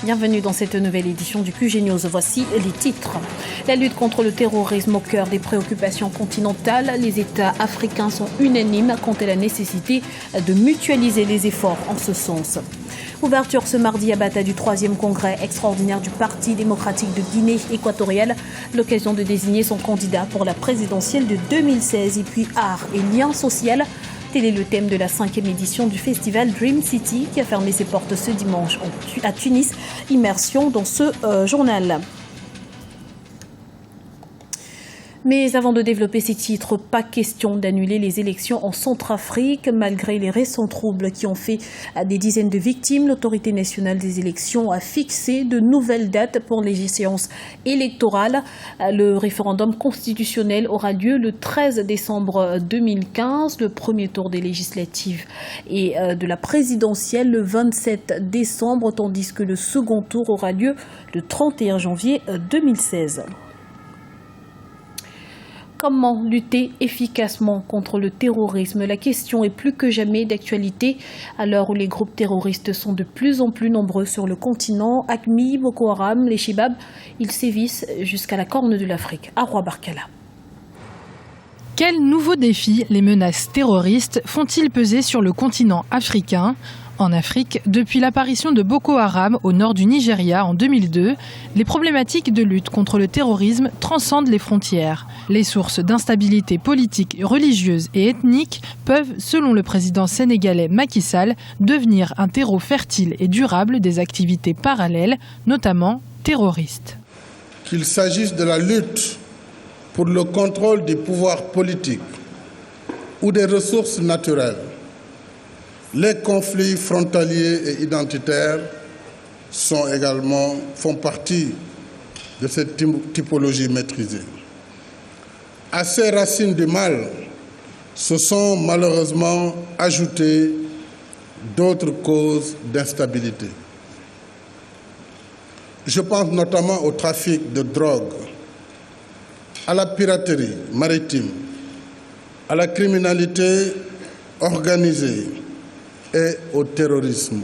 Bienvenue dans cette nouvelle édition du QG News. Voici les titres. La lutte contre le terrorisme au cœur des préoccupations continentales. Les États africains sont unanimes quant à la nécessité de mutualiser les efforts en ce sens. Ouverture ce mardi à Bata du 3e congrès extraordinaire du Parti démocratique de Guinée équatoriale. L'occasion de désigner son candidat pour la présidentielle de 2016. Et puis art et lien social. Tel est le thème de la 5e édition du festival Dream City qui a fermé ses portes ce dimanche à Tunis. Immersion dans ce journal. Mais avant de développer ces titres, pas question d'annuler les élections en Centrafrique. Malgré les récents troubles qui ont fait des dizaines de victimes, l'autorité nationale des élections a fixé de nouvelles dates pour les échéances électorales. Le référendum constitutionnel aura lieu le 13 décembre 2015, le premier tour des législatives et de la présidentielle le 27 décembre, tandis que le second tour aura lieu le 31 janvier 2016. Comment lutter efficacement contre le terrorisme? La question est plus que jamais d'actualité à l'heure où les groupes terroristes sont de plus en plus nombreux sur le continent. AQMI, Boko Haram, les Chibab, ils sévissent jusqu'à la Corne de l'Afrique. Arwa Barkala. Quels nouveaux défis les menaces terroristes font-ils peser sur le continent africain? En Afrique, depuis l'apparition de Boko Haram au nord du Nigeria en 2002, les problématiques de lutte contre le terrorisme transcendent les frontières. Les sources d'instabilité politique, religieuse et ethnique peuvent, selon le président sénégalais Macky Sall, devenir un terreau fertile et durable des activités parallèles, notamment terroristes. Qu'il s'agisse de la lutte pour le contrôle des pouvoirs politiques ou des ressources naturelles, les conflits frontaliers et identitaires font partie de cette typologie maîtrisée. À ces racines du mal se sont malheureusement ajoutées d'autres causes d'instabilité. Je pense notamment au trafic de drogue, à la piraterie maritime, à la criminalité organisée et au terrorisme.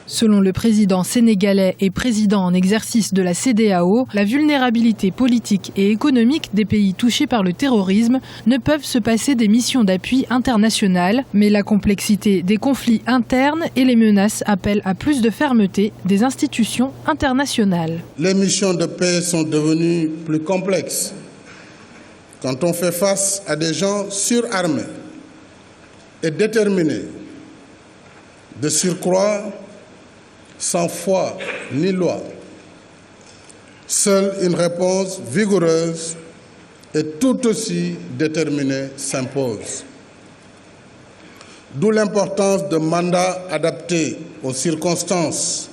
Selon le président sénégalais et président en exercice de la CEDEAO, la vulnérabilité politique et économique des pays touchés par le terrorisme ne peuvent se passer des missions d'appui internationales, mais la complexité des conflits internes et les menaces appellent à plus de fermeté des institutions internationales. Les missions de paix sont devenues plus complexes quand on fait face à des gens surarmés et déterminés, de surcroît, sans foi ni loi. Seule une réponse vigoureuse et tout aussi déterminée s'impose. D'où l'importance de mandats adaptés aux circonstances,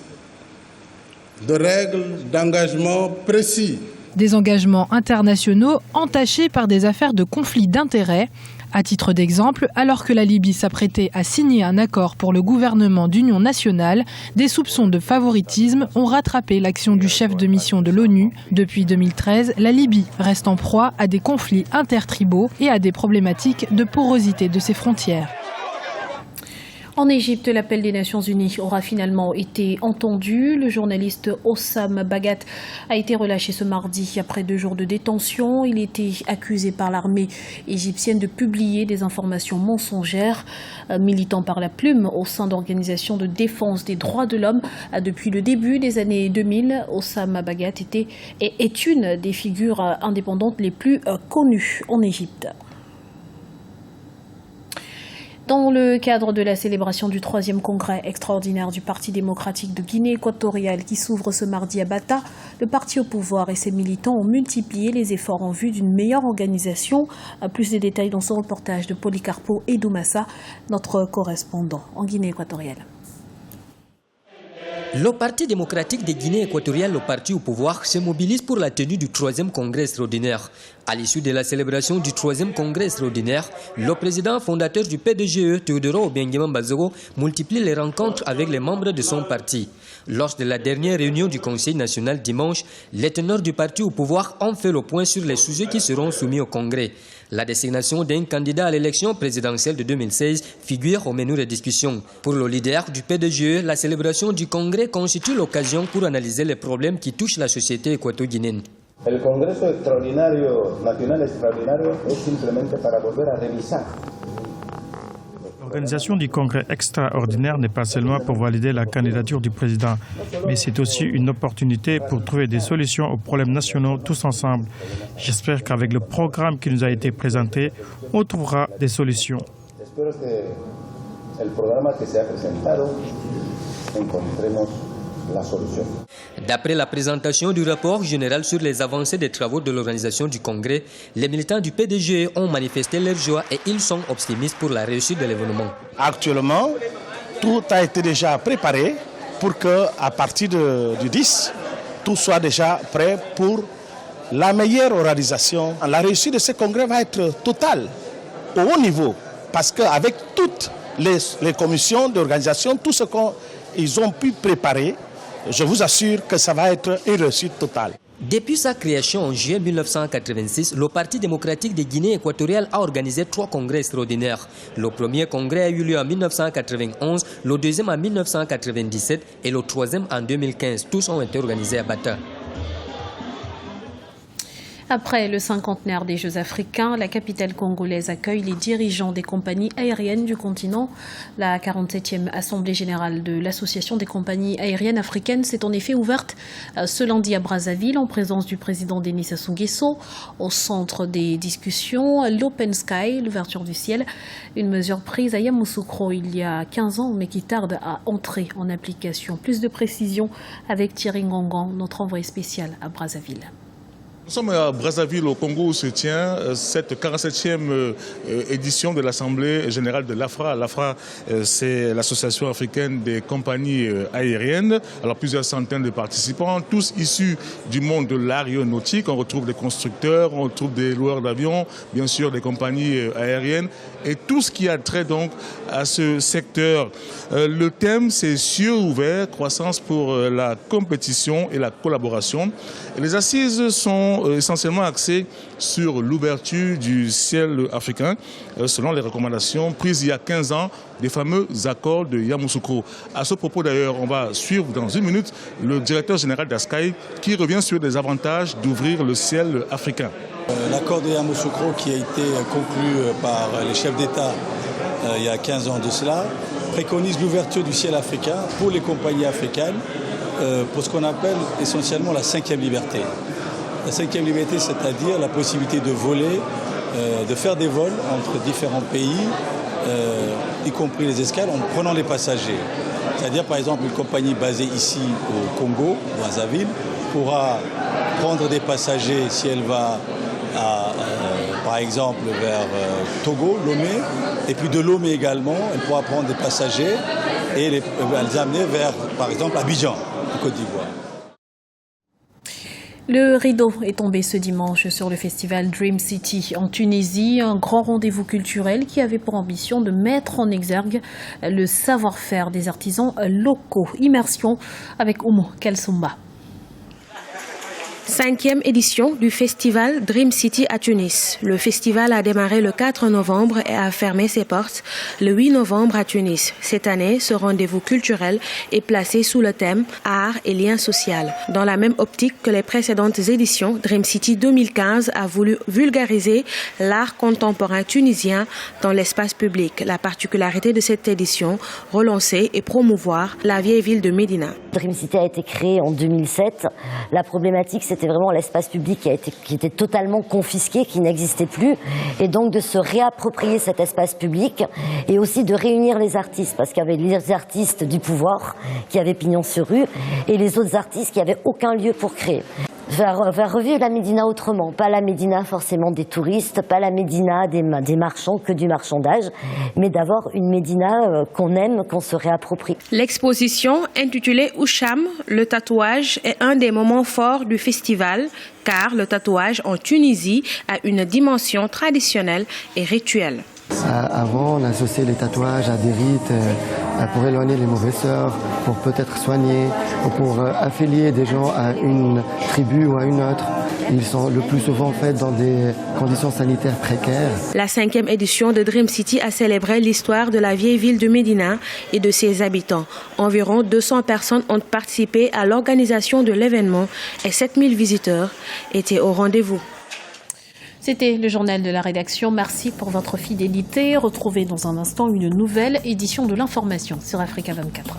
de règles d'engagement précis. Des engagements internationaux entachés par des affaires de conflits d'intérêts. À titre d'exemple, alors que la Libye s'apprêtait à signer un accord pour le gouvernement d'union nationale, des soupçons de favoritisme ont rattrapé l'action du chef de mission de l'ONU. Depuis 2013, la Libye reste en proie à des conflits intertribaux et à des problématiques de porosité de ses frontières. En Égypte, l'appel des Nations Unies aura finalement été entendu. Le journaliste Hossam Bagat a été relâché ce mardi après 2 jours de détention. Il était accusé par l'armée égyptienne de publier des informations mensongères. Militant par la plume au sein d'organisations de défense des droits de l'homme depuis le début des années 2000, Hossam Bagat est une des figures indépendantes les plus connues en Égypte. Dans le cadre de la célébration du 3e congrès extraordinaire du Parti démocratique de Guinée équatoriale qui s'ouvre ce mardi à Bata, le parti au pouvoir et ses militants ont multiplié les efforts en vue d'une meilleure organisation. Plus de détails dans ce reportage de Policarpo et Doumassa, notre correspondant en Guinée équatoriale. Le Parti démocratique de Guinée équatoriale, le parti au pouvoir, se mobilise pour la tenue du 3e congrès extraordinaire. À l'issue de la célébration du 3e congrès extraordinaire, le président fondateur du PDGE, Teodoro Obiangema Bazogo, multiplie les rencontres avec les membres de son parti. Lors de la dernière réunion du Conseil national dimanche, les teneurs du parti au pouvoir ont fait le point sur les sujets qui seront soumis au Congrès. La désignation d'un candidat à l'élection présidentielle de 2016 figure au menu des discussions. Pour le leader du PDGE, la célébration du Congrès constitue l'occasion pour analyser les problèmes qui touchent la société équato-guinéenne. El Congreso Nacional Extraordinario es simplemente para volver a revisar. L'organisation du congrès extraordinaire n'est pas seulement pour valider la candidature du président, mais c'est aussi une opportunité pour trouver des solutions aux problèmes nationaux tous ensemble. J'espère qu'avec le programme qui nous a été présenté, on trouvera des solutions. Espero que el programa que se ha presentado encontremos la solution. D'après la présentation du rapport général sur les avancées des travaux de l'organisation du Congrès, les militants du PDG ont manifesté leur joie et ils sont optimistes pour la réussite de l'événement. Actuellement, tout a été déjà préparé pour qu'à partir du 10, tout soit déjà prêt pour la meilleure organisation. La réussite de ce congrès va être totale, au haut niveau, parce qu'avec toutes les commissions d'organisation, tout ce qu'ils ont pu préparer, je vous assure que ça va être une réussite totale. Depuis sa création en juillet 1986, le Parti démocratique de Guinée équatoriale a organisé 3 congrès extraordinaires. Le premier congrès a eu lieu en 1991, le deuxième en 1997 et le troisième en 2015. Tous ont été organisés à Bata. Après le cinquantenaire des Jeux africains, la capitale congolaise accueille les dirigeants des compagnies aériennes du continent. La 47e Assemblée générale de l'Association des compagnies aériennes africaines s'est en effet ouverte ce lundi à Brazzaville en présence du président Denis Sassou Nguesso. Au centre des discussions, l'Open Sky, l'ouverture du ciel, une mesure prise à Yamoussoukro il y a 15 ans mais qui tarde à entrer en application. Plus de précisions avec Thierry Ngongan, notre envoyé spécial à Brazzaville. Nous sommes à Brazzaville, au Congo, où se tient cette 47e édition de l'Assemblée générale de l'AFRA. L'AFRA, c'est l'Association africaine des compagnies aériennes. Alors, plusieurs centaines de participants, tous issus du monde de l'aéronautique. On retrouve des constructeurs, on retrouve des loueurs d'avions, bien sûr des compagnies aériennes et tout ce qui a trait donc à ce secteur. Le thème, c'est cieux ouverts, croissance pour la compétition et la collaboration. Et les assises sont essentiellement axés sur l'ouverture du ciel africain, selon les recommandations prises il y a 15 ans des fameux accords de Yamoussoukro. À ce propos d'ailleurs, on va suivre dans une minute le directeur général d'Askai qui revient sur les avantages d'ouvrir le ciel africain. L'accord de Yamoussoukro qui a été conclu par les chefs d'État il y a 15 ans de cela préconise l'ouverture du ciel africain pour les compagnies africaines pour ce qu'on appelle essentiellement la 5e liberté. La 5e liberté, c'est-à-dire la possibilité de voler, de faire des vols entre différents pays, y compris les escales, en prenant les passagers. C'est-à-dire, par exemple, une compagnie basée ici au Congo, Brazzaville, pourra prendre des passagers si elle va, par exemple, vers Togo, Lomé, et puis de Lomé également, elle pourra prendre des passagers et les amener vers, par exemple, Abidjan, en Côte d'Ivoire. Le rideau est tombé ce dimanche sur le festival Dream City en Tunisie, un grand rendez-vous culturel qui avait pour ambition de mettre en exergue le savoir-faire des artisans locaux. Immersion avec Oumou Kalsoumba. 5e édition du festival Dream City à Tunis. Le festival a démarré le 4 novembre et a fermé ses portes le 8 novembre à Tunis. Cette année, ce rendez-vous culturel est placé sous le thème Art et lien social. Dans la même optique que les précédentes éditions, Dream City 2015 a voulu vulgariser l'art contemporain tunisien dans l'espace public. La particularité de cette édition, relancer et promouvoir la vieille ville de Médina. Dream City a été créé en 2007. La problématique, c'était vraiment l'espace public qui était totalement confisqué, qui n'existait plus. Et donc de se réapproprier cet espace public et aussi de réunir les artistes, parce qu'il y avait les artistes du pouvoir qui avaient pignon sur rue et les autres artistes qui n'avaient aucun lieu pour créer. Faire revivre la Médina autrement, pas la Médina forcément des touristes, pas la Médina des marchands, que du marchandage, mais d'avoir une Médina qu'on aime, qu'on se réapproprie. L'exposition intitulée Oucham, le tatouage, est un des moments forts du festival, car le tatouage en Tunisie a une dimension traditionnelle et rituelle. Avant, on associait les tatouages à des rites pour éloigner les mauvaises sœurs, pour peut-être soigner, ou pour affilier des gens à une tribu ou à une autre. Ils sont le plus souvent faits dans des conditions sanitaires précaires. La 5e édition de Dream City a célébré l'histoire de la vieille ville de Médina et de ses habitants. Environ 200 personnes ont participé à l'organisation de l'événement et 7000 visiteurs étaient au rendez-vous. C'était le journal de la rédaction. Merci pour votre fidélité. Retrouvez dans un instant une nouvelle édition de l'information sur Africa 24.